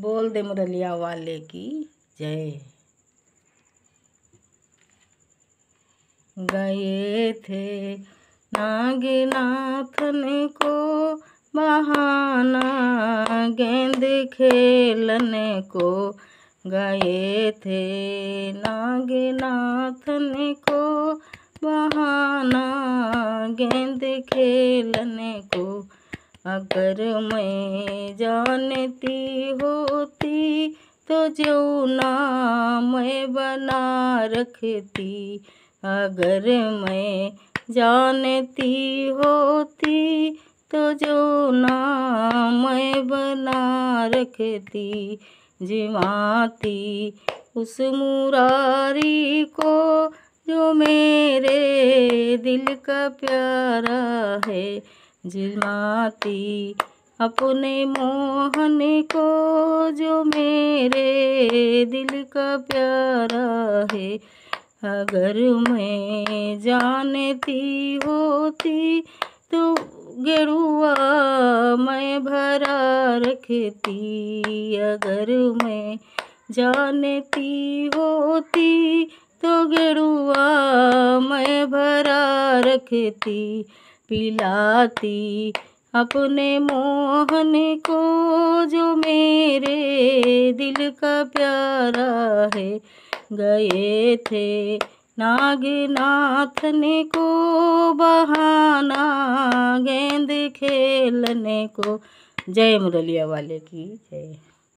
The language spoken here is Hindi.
बोल दे मुरलिया वाले की जय। गए थे नागनाथन को बहाना, गेंद खेलने को। गए थे नागनाथन को बहाना, गेंद खेलने को। अगर मैं जानती होती तो जौना मैं बना रखती। अगर मैं जानती होती तो जौना मैं बना रखती। जिमाती उस मुरारी को जो मेरे दिल का प्यारा है। जिमाती अपने मोहन को जो मेरे दिल का प्यारा है। अगर मैं जानती होती तो गेरुआ मैं भरा रखती। अगर मैं जानती होती तो गेरुआ मैं भरा रखती। पिलाती अपने मोहन को जो मेरे दिल का प्यारा है। गए थे नागनाथन को बहाना, गेंद खेलने को। जय मुरलिया वाले की जय।